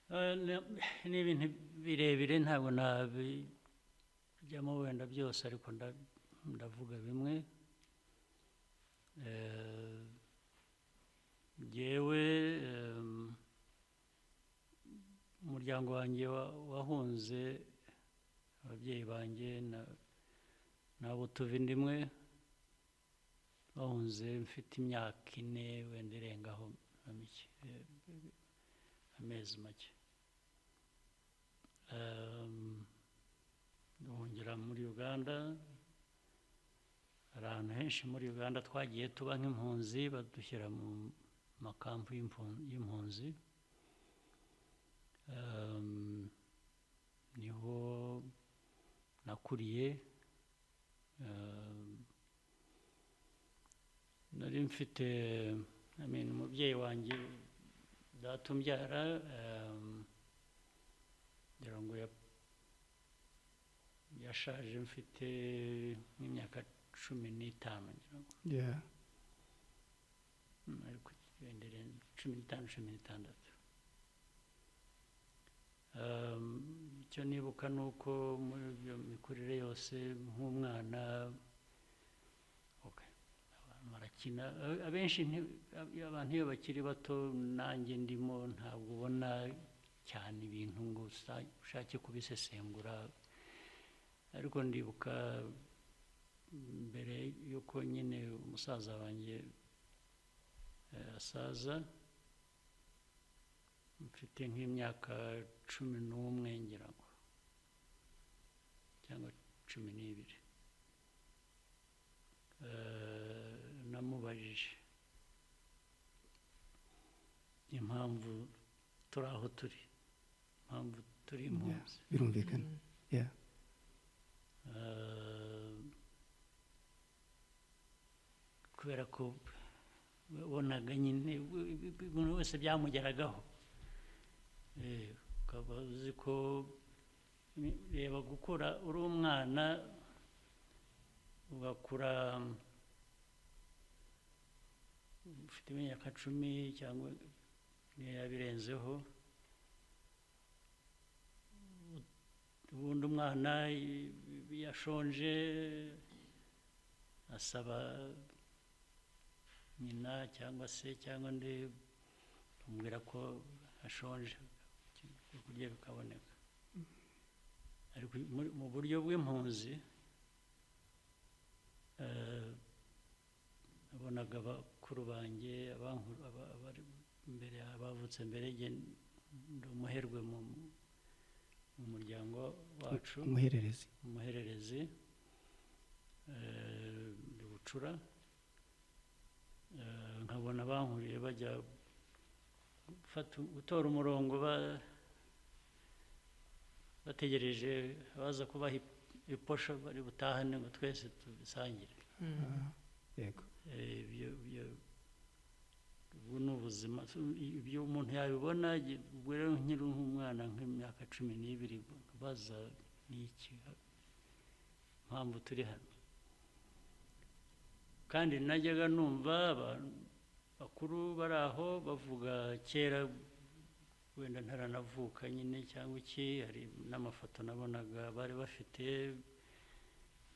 ni ibintu birebire ntabwo nabijyamo wenda byose ariko ndavuga bimwe. Jyewe umuryango wanjye wahunze, ababyeyi banjye n'abo tuva inda imwe bahunze mfite imyaka 4 wenda irengaho amezi make. Duhungira muri Uganda, hari ahantu henshi muri Uganda twagiye tuba nk'impunzi, badushyira mu makampu y'impunzi. Niho nakuriye. Nari mfite umubyeyi wanjye data umbyara ngira ngo yashaje mfite nk'imyaka 15 ngira ngo. Ariko wendere 15-16. Icyo nibuka ni uko muri iyo mikurire yose nk'umwana barakina. Abenshi abantu iyo bakiri bato, nanjye ndimo, ntabwo ubona cyane ibintu ngo ushake kubisesengura. Ariko ndibuka mbere yuko nyine umusaza wanjye asaza, mfite nk'imyaka 11 ngira ngo, cyangwa 12. Namubajije impamvu turi aho turi, impamvu turi impunzi. Birumvikana. Kubera ko wabonaga nyine umuntu wese byamugeragaho. Ukaba uzi ko reba gukura uri umwana ugakura ufite imyaka 10 cyangwa yabirenzeho. Ubundi umwana yashonje asaba nyina cyangwa se cyangwa ndi kumubwira ko ashonje, kurya bikaboneka. Ariko mu buryo bw'impunzi nabonaga bakuru banjye abari mbere, abavutse mbere, ndi umuherwe mu muryango wacu, umuhererezi, ndi bucura. Nkabona bankuriye bajya gutora umurongo bategereje abaza kubaha iposho bari butahane ngo twese tubisangire. Yego. Ubu ni ubuzima. Ibyo umuntu yabibona, ubwo rero nkiri nk'umwana nk'imyaka 12 baza n'iki mpamvu turi hano. Kandi najyaga numva abantu bakuru bari aho bavuga kera, wenda ntaranavuka nyine cyangwa iki, hari n'amafoto nabonaga bari bafite,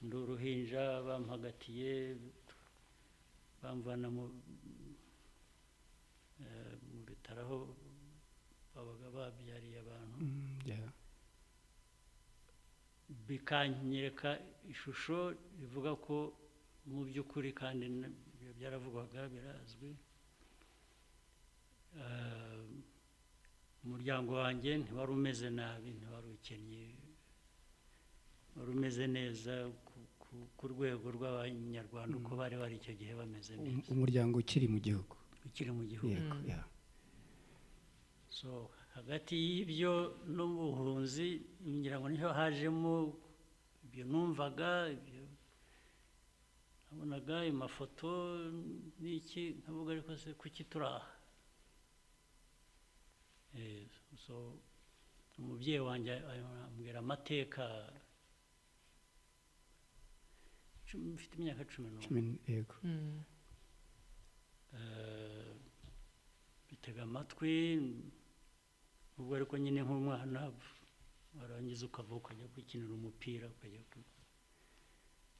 ndi uruhinja bampagatiye bamvana mu bitaro aho babaga babyariye abantu. Bikanyereka ishusho rivuga ko mu by'ukuri, kandi byaravugwaga, birazwi, umuryango wanjye ntiwari umeze nabi, ntiwari ukennye, wari umeze neza ku rwego rw'abanyarwanda uko bari icyo gihe bameze neza. Umuryango ukiri mu gihugu. So hagati y'ibyo n'ubuhunzi ngira ngo niho hajemo ibyo numvaga, ibyo nabonaga amafoto n'iki, nkavuga ariko se kuki turi aha? So umubyeyi wanjye ambwira amateka, mfite imyaka 11. Yego. Bitega amatwi, ubwo ariko nyine nk'umwana warangiza ukava ukajya gukinira umupira ukajya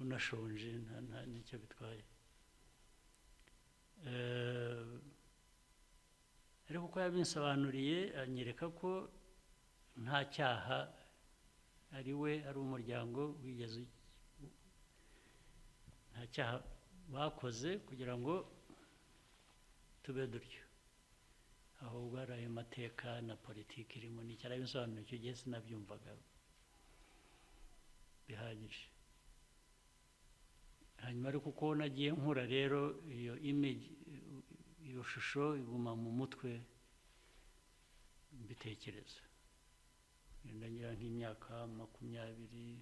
unashonje nta nicyo bitwaye. Ariko uko yabinsobanuriye anyereka ko nta cyaha ari we ari umuryango wigeze, nta cyaha bakoze kugira ngo tube dutyo, ahubwo ari ayo mateka na politiki irimo. Ni cyara bisobanura icyo gihe sinabyumvaga bihagije. Hanyuma ariko uko nagiye nkura rero iyo image, iyo shusho iguma mu mutwe mbitekereza. Ngira nk'imyaka 20,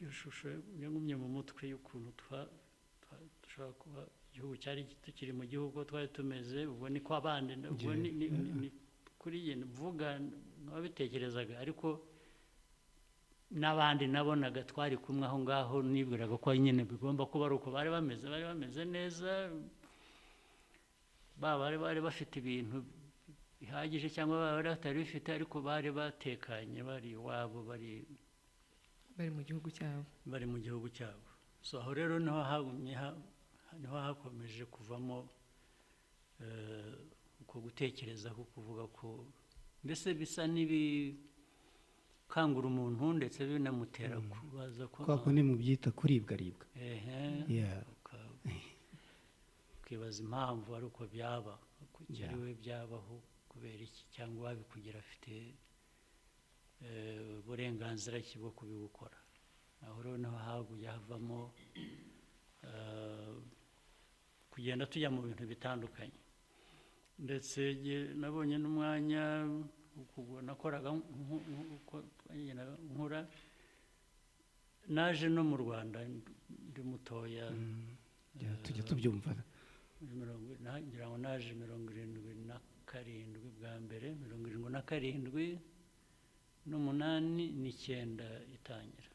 iyo shusho yagumye mu mutwe y'ukuntu dushobora kuba igihugu cyari tukiri mu gihugu twari tumeze, ubwo ni ko abandi, ubwo ni kuri ye mvuga n'ababitekerezaga, ariko n'abandi nabonaga twari kumwe aho ngaho nibwiraga ko nyine bigomba kuba ari uko bari bameze neza, bari bafite ibintu bihagije cyangwa bari batari bifite, ariko bari batekanye, bari iwabo, bari mu gihugu cyabo, bari mu gihugu cyabo. So aho rero niho hagumye, niho hakomeje kuvamo uko gutekereza, ko kuvuga ko mbese bisa n'ibikangura umuntu ndetse binamutera kubaza ko ni mu byita kuribwaribwa, ukibaza impamvu ari uko byaba, kuki ari we byabaho, kubera iki, cyangwa wabikugira afite uburenganzira ki bwo kubigukora. Aho rero niho haguye havamo kugenda tujya mu bintu bitandukanye, ndetse nabonye n'umwanya nakoraga nkura, naje no mu Rwanda ndi mutoya, tujya tubyumva, ngira ngo naje 77 bwa mbere, 77 n'8 n'9 itangira.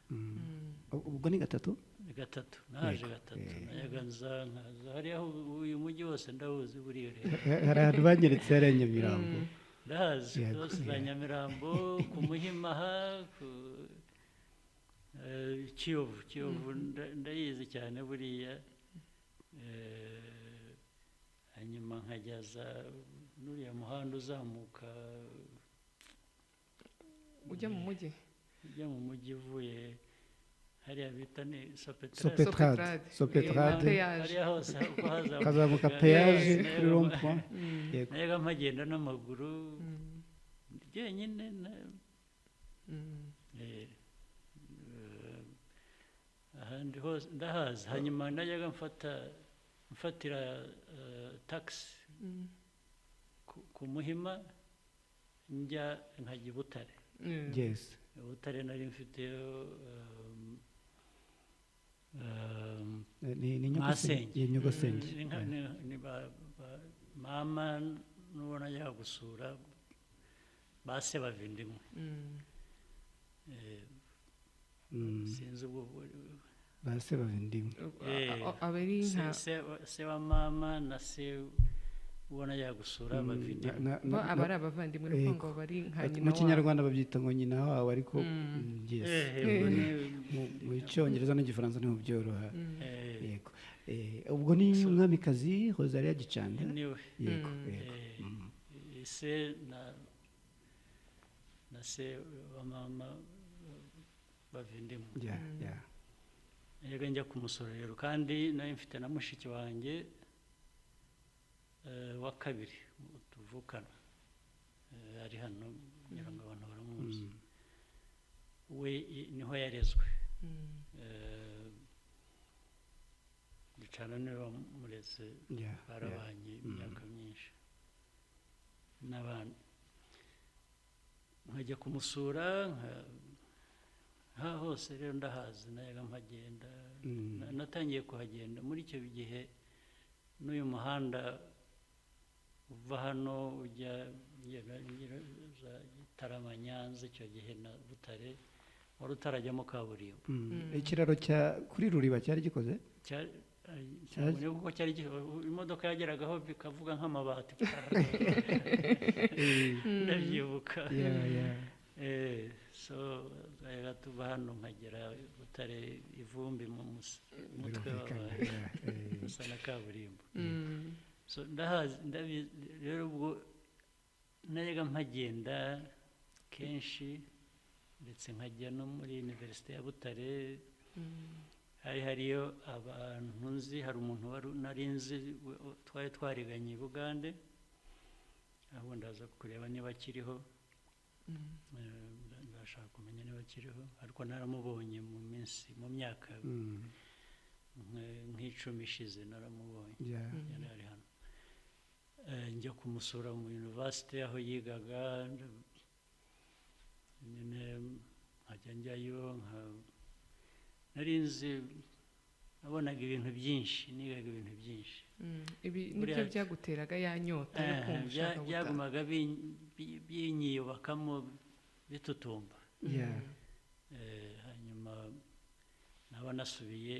Ubwo ni gatatu? Ni gatatu, naje gatatu. Nayaga nkaza hariya, uyu mujyi wose ndawuzi buriya rero. Hari ahantu banyeretse hariya Nyamirambo. Ndahazi hose za Nyamirambo, ku Muhima, ku Kiyovu ndayizi cyane buriya. Hanyuma nkajyaza n'uriya muhanda uzamuka ujya mu mujyi, uvuye hariya bita ni Sopetrade, hariya hose uko kazamuka peyaje kuri rond-point. Nayaga mpagenda n'amaguru jyenyine, ahandi hose ndahazi. Hanyuma najyaga mfatira taxi ku Muhima njya nkajya i Butare. Butare nari mfiteyo Nyogosenge, mama nubona ajya gusura base bavindimwe, sinzi ubwo base bavindimwe, se wa mama na se ubona yagusura bavindimwe, aba ari abavandimwe, nuko ngo bari nka nyina. Mu Kinyarwanda babyita ngo nyina wawe, ariko mu Cyongereza n'Igifaransa niho byoroha. Yego, ubwo ni umwamikazi Rosalia Gicanda. Niwe, yego. Se na se wa mama bavindimwe. Yego, njya kumusura rero, kandi nayo mfite na mushiki wanjye wa kabiri tuvukana, ari hano ngira ngo abantu baramuzi. We niho yarezwe, Gicanda niwe wamureze, barabanye imyaka myinshi n'abandi. Nkajya kumusura, hose rero ndahazi, nayaga mpagenda. Natangiye kuhagenda muri icyo gihe, n'uyu muhanda uva hano ujya za Gitarama, Nyanza, icyo gihe na Butare wari utarajyamo kaburimbo. Ikiraro kuri Ruriba cyari gikoze? cyane kuko cyari imodoka yageragaho bikavuga nk'amabati ndabyibuka so tuva hano nkagera Butare ivumbi mu mutwe usa na kaburimbo so ndahazi rero ubwo najyaga mpagenda kenshi ndetse nkajya no muri Universite ya Butare hariyo abantu nzi hari umuntu nari nzi twari twariganye i Bugande aho ndaza kureba niba akiriho ndashaka kumenya niba akiriho ariko naramubonye mu myaka nk'icumi ishize naramubonye yari ari hano njya kumusura mu university aho yigaga nyine nkajya njyayo nari nzi nabonaga ibintu byinshi nigaga ibintu byinshi ibi nibyo byaguteraga ya nyota yo kumva ushaka gutaha byagumaga binyiyubakamo bitutumba hanyuma naba nasubiye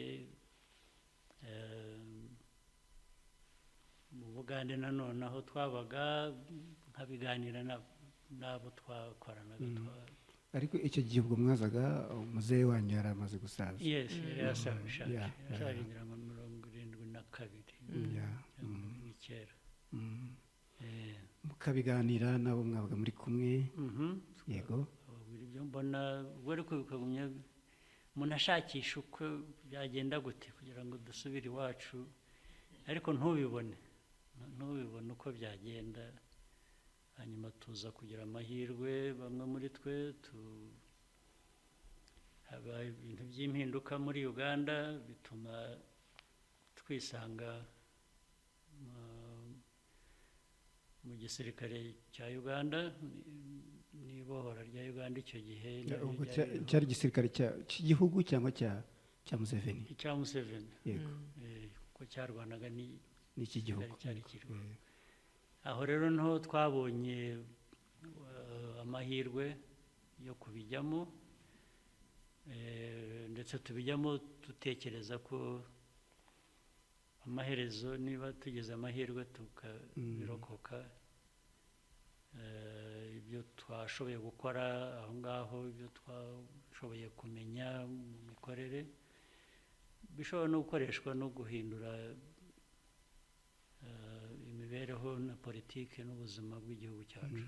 mu Bugande nanone aho twabaga nkabiganira n'abo twakoranaga ariko icyo gihe ubwo mwazaga muzehe wanyu yari amaze gusaza yes yari yasaje ngira ngo 72 kera mukabiganira nabo mwabaga muri kumwe yego ibyo mbona ubwo ariko bikagumya umuntu ashakisha uko byagenda gute kugira ngo dusubire iwacu ariko ntubibone uko byagenda hanyuma tuza kugira amahirwe bamwe muri twe haba ibintu by'impinduka muri Uganda bituma twisanga mu gisirikare cya Uganda n'ibohora rya Uganda icyo gihe cyari igisirikare cy'igihugu cyangwa cya Museveni icya Museveni yego kuko cyarwanaga n'iki gihugu cyari kiriho aho rero niho twabonye amahirwe yo kubijyamo ndetse tubijyamo dutekereza ko amaherezo niba tugize amahirwe tukabirokoka ibyo twashoboye gukora aho ngaho ibyo twashoboye kumenya mu mikorere bishobora no gukoreshwa no guhindura imibereho na politiki n'ubuzima bw'igihugu cyacu